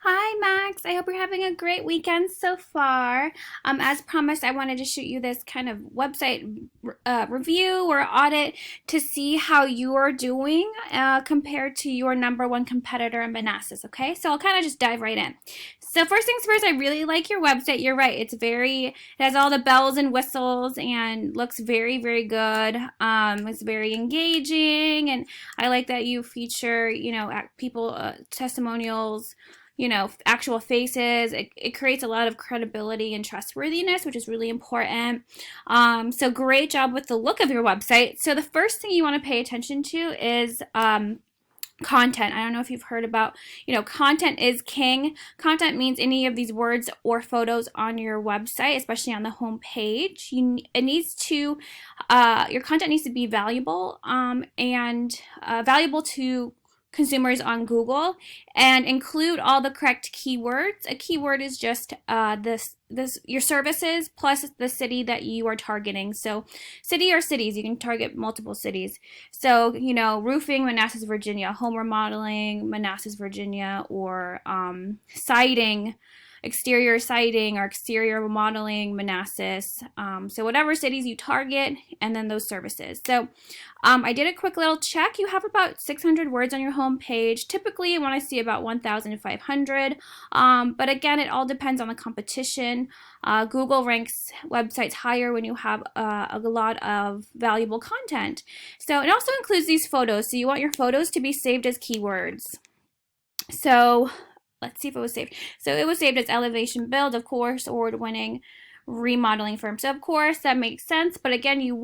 Hi, Max. I hope you're having a great weekend so far. As promised, I wanted to shoot you this kind of website review or audit to see how you are doing compared to your number one competitor in Manassas. Okay, so I'll kind of just dive right in. So first things first, I really like your website. You're right; it has all the bells and whistles and looks very, very good. It's very engaging, and I like that you feature, people testimonials, actual faces. It creates a lot of credibility and trustworthiness, which is really important. So great job with the look of your website. So the first thing you want to pay attention to is content. I don't know if you've heard about, content is king. Content means any of these words or photos on your website, especially on the home page. Your content needs to be valuable and valuable to consumers on Google, and include all the correct keywords. A keyword is just this your services plus the city that you are targeting. So city or cities, you can target multiple cities. So, roofing, Manassas, Virginia; home remodeling, Manassas, Virginia; or siding, exterior siding or exterior remodeling, Manassas. So whatever cities you target, and then those services. So I did a quick little check. You have about 600 words on your home page. Typically, you want to see about 1,500. But again, it all depends on the competition. Google ranks websites higher when you have a lot of valuable content. So it also includes these photos. So you want your photos to be saved as keywords. So let's see if it was saved. So it was saved as Elevation Build, of course, award-winning remodeling firm. So of course that makes sense, but again, you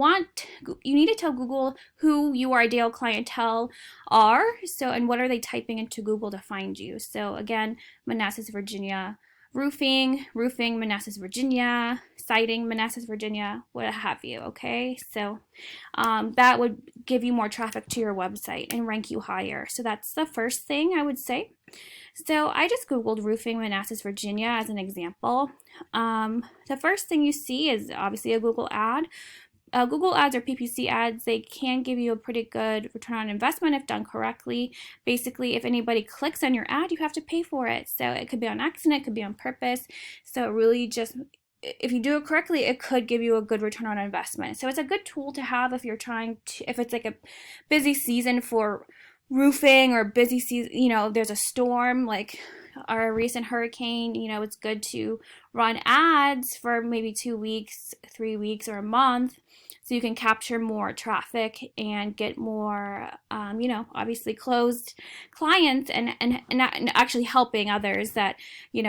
need to tell Google who your ideal clientele are. So, and what are they typing into Google to find you? So again, Manassas, Virginia; roofing, Manassas, Virginia; siding, Manassas, Virginia, what have you. Okay, so that would give you more traffic to your website and rank you higher. So that's the first thing I would say. So I just Googled roofing, Manassas, Virginia as an example. The first thing you see is obviously a Google ad. Google ads or PPC ads, they can give you a pretty good return on investment if done correctly. Basically, if anybody clicks on your ad, you have to pay for it. So it could be on accident, it could be on purpose. So it really just, if you do it correctly, it could give you a good return on investment. So it's a good tool to have if if it's like a busy season for roofing, or busy season, there's a storm like our recent hurricane. It's good to run ads for maybe 2 weeks, 3 weeks, or a month, so you can capture more traffic and get more, obviously closed clients, and actually helping others. That,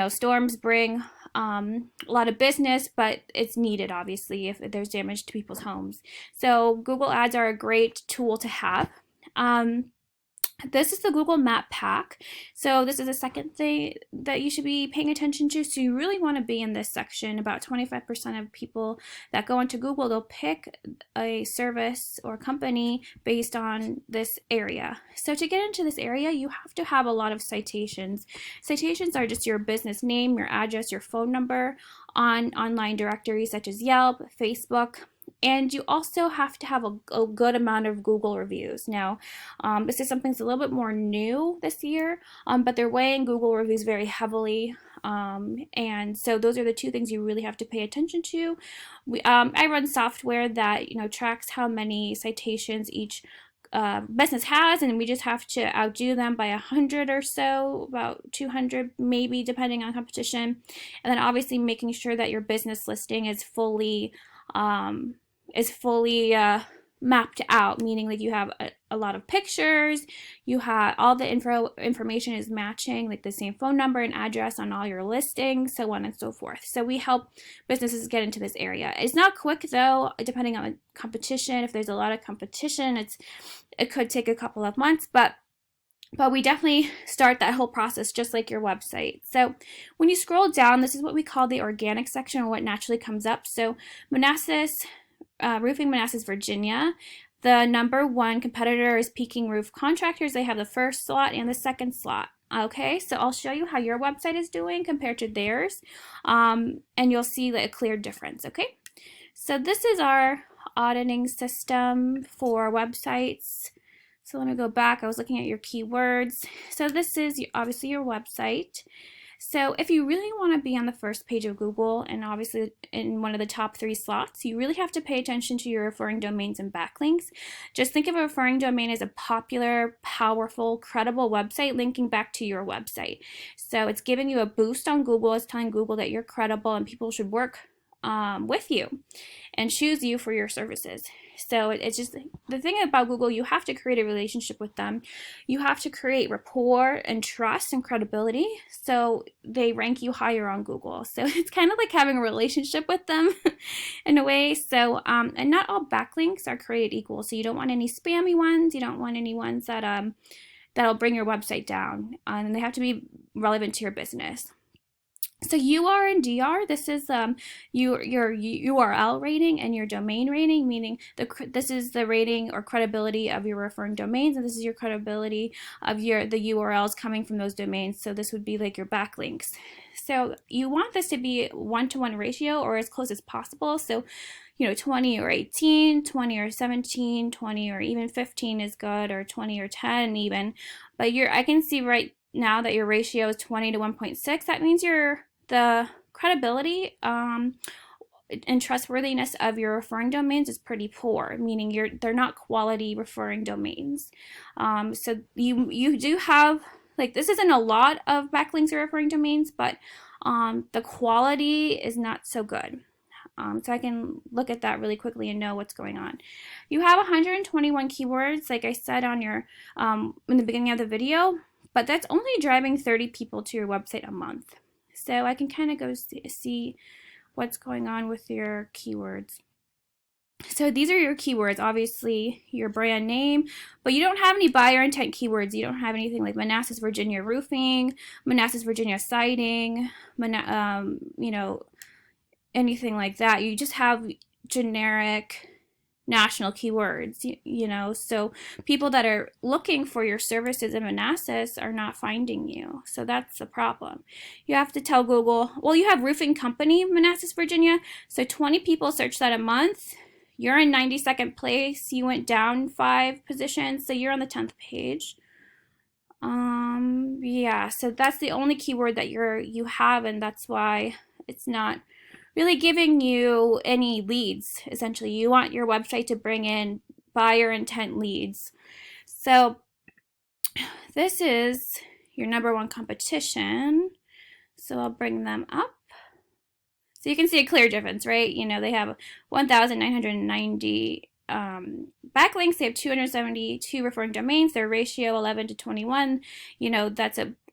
storms bring a lot of business, but it's needed obviously if there's damage to people's homes. So Google ads are a great tool to have. This is the Google Map Pack. So this is the second thing that you should be paying attention to. So you really want to be in this section. About 25% of people that go into Google, they'll pick a service or company based on this area. So to get into this area, you have to have a lot of citations. Citations are just your business name, your address, your phone number on online directories such as Yelp, Facebook. And you also have to have a good amount of Google reviews. Now, this is something that's a little bit more new this year, but they're weighing Google reviews very heavily. And so those are the two things you really have to pay attention to. I run software that tracks how many citations each business has, and we just have to outdo them by 100 or so, about 200 maybe, depending on competition. And then obviously making sure that your business listing is fully mapped out, meaning like you have a lot of pictures, you have all the information is matching, like the same phone number and address on all your listings, so on and so forth. So we help businesses get into this area. It's not quick though, depending on the competition. If there's a lot of competition, it could take a couple of months, but we definitely start that whole process just like your website. So when you scroll down, this is what we call the organic section, or what naturally comes up. So Manassas, roofing, Manassas, Virginia. The number one competitor is Peking Roof Contractors. They have the first slot and the second slot. Okay, so I'll show you how your website is doing compared to theirs, and you'll see a clear difference. Okay, so this is our auditing system for websites. So let me go back. I was looking at your keywords. So this is obviously your website. So if you really want to be on the first page of Google and obviously in one of the top 3 slots, you really have to pay attention to your referring domains and backlinks. Just think of a referring domain as a popular, powerful, credible website linking back to your website. So it's giving you a boost on Google. It's telling Google that you're credible and people should work with you and choose you for your services. So it's just the thing about Google, you have to create a relationship with them. You have to create rapport and trust and credibility so they rank you higher on Google. So it's kind of like having a relationship with them in a way. So and not all backlinks are created equal. So you don't want any spammy ones. You don't want any ones that that'll bring your website down, and they have to be relevant to your business. So UR and DR, this is your URL rating and your domain rating, meaning this is the rating or credibility of your referring domains, and this is your credibility of the URLs coming from those domains. So this would be like your backlinks. So you want this to be 1-to-1 ratio or as close as possible. So 20 or 18, 20 or 17, 20 or even 15 is good, or 20 or 10 even. But I can see right now that your ratio is 20 to 1.6. That means the credibility and trustworthiness of your referring domains is pretty poor, meaning they're not quality referring domains. So you do have, like, this isn't a lot of backlinks or referring domains, but the quality is not so good. So I can look at that really quickly and know what's going on. You have 121 keywords, like I said on your in the beginning of the video, but that's only driving 30 people to your website a month. So I can kind of go see what's going on with your keywords. So these are your keywords, obviously your brand name, but you don't have any buyer intent keywords. You don't have anything like Manassas, Virginia roofing, Manassas, Virginia siding, anything like that. You just have generic national keywords, so people that are looking for your services in Manassas are not finding you. So that's the problem. You have to tell Google, well, you have roofing company, Manassas, Virginia. So 20 people search that a month. You're in 92nd place. You went down 5 positions. So you're on the 10th page. Yeah, so that's the only keyword that you have, and that's why it's not really giving you any leads. Essentially, you want your website to bring in buyer intent leads. So this is your #1 competition. So I'll bring them up. So you can see a clear difference, right? They have 1,990 backlinks. They have 272 referring domains. Their ratio 11-to-21.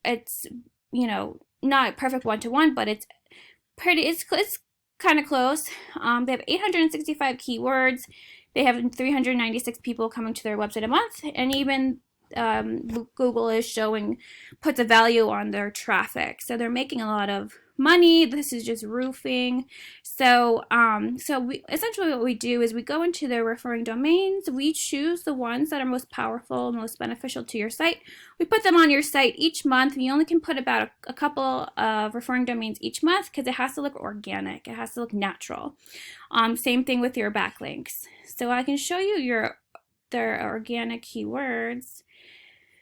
It's not perfect 1-to-1, but it's kind of close. They have 865 keywords. They have 396 people coming to their website a month, and even Google puts a value on their traffic. So they're making a lot of money. This is just roofing. So essentially what we do is we go into their referring domains. We choose the ones that are most powerful, most beneficial to your site. We put them on your site each month. You only can put about a couple of referring domains each month because it has to look organic. It has to look natural. Same thing with your backlinks. So I can show you their organic keywords.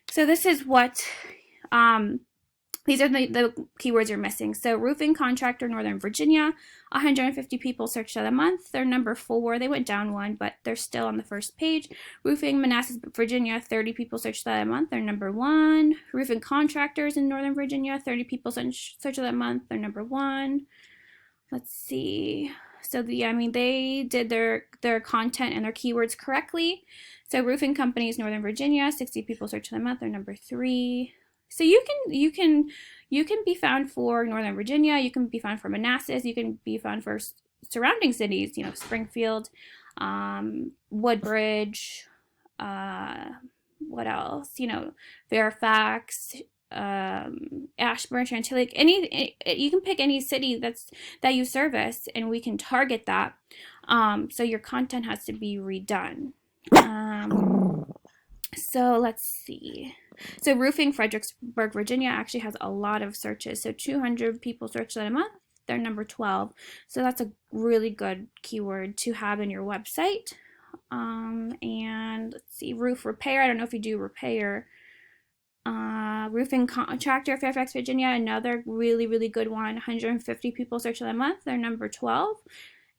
So this is what these are the keywords you're missing. So roofing contractor, Northern Virginia, 150 people searched that a month. They're #4. They went down 1, but they're still on the first page. Roofing, Manassas, Virginia, 30 people searched that a month. They're #1. Roofing contractors in Northern Virginia, 30 people searched that a month. They're #1. Let's see. So they did their content and their keywords correctly. So roofing companies, Northern Virginia, 60 people searched that a month. They're #3. So you can be found for Northern Virginia. You can be found for Manassas. You can be found for surrounding cities. Springfield, Woodbridge. What else? Fairfax, Ashburn, Chantilly. You can pick any city that you service, and we can target that. So your content has to be redone. So let's see. So roofing, Fredericksburg, Virginia actually has a lot of searches. So 200 people search that a month. They're #12. So that's a really good keyword to have in your website. And let's see, roof repair. I don't know if you do repair. Roofing Contractor, Fairfax, Virginia, another really, really good one. 150 people searched that month. They're number 12.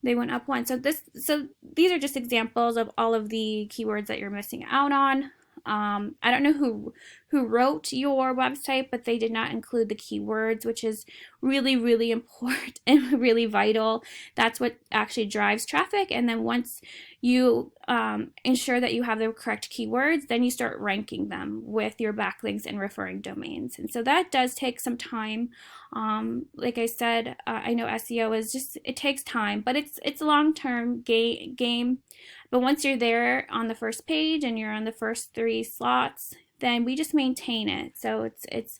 They went up one. So these are just examples of all of the keywords that you're missing out on. I don't know who wrote your website, but they did not include the keywords, which is really, really important and really vital. That's what actually drives traffic. And then once you ensure that you have the correct keywords, then you start ranking them with your backlinks and referring domains. And so that does take some time. Like I said, I know SEO is just, it takes time, but it's a long-term game. But once you're there on the first page and you're on the first 3 slots, then we just maintain it. So it's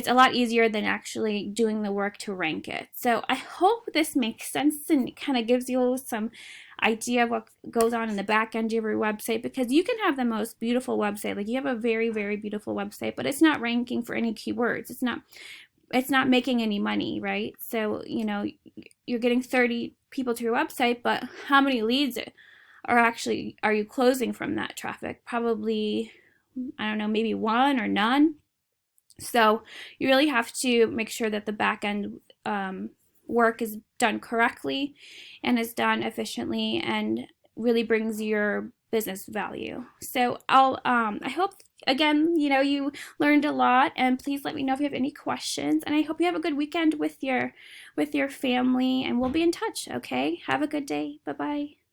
a lot easier than actually doing the work to rank it. So I hope this makes sense and kind of gives you some idea of what goes on in the back end of your website, because you can have the most beautiful website. Like you have a very, very beautiful website, but it's not ranking for any keywords. It's not making any money, right? So, you know, you're getting 30 people to your website, but how many leads are you closing from that traffic? Probably, I don't know, maybe 1 or none. So you really have to make sure that the back end work is done correctly and is done efficiently and really brings your business value. So I hope, again, you know, you learned a lot, and please let me know if you have any questions, and I hope you have a good weekend with your family, and we'll be in touch. Okay, have a good day. Bye-bye.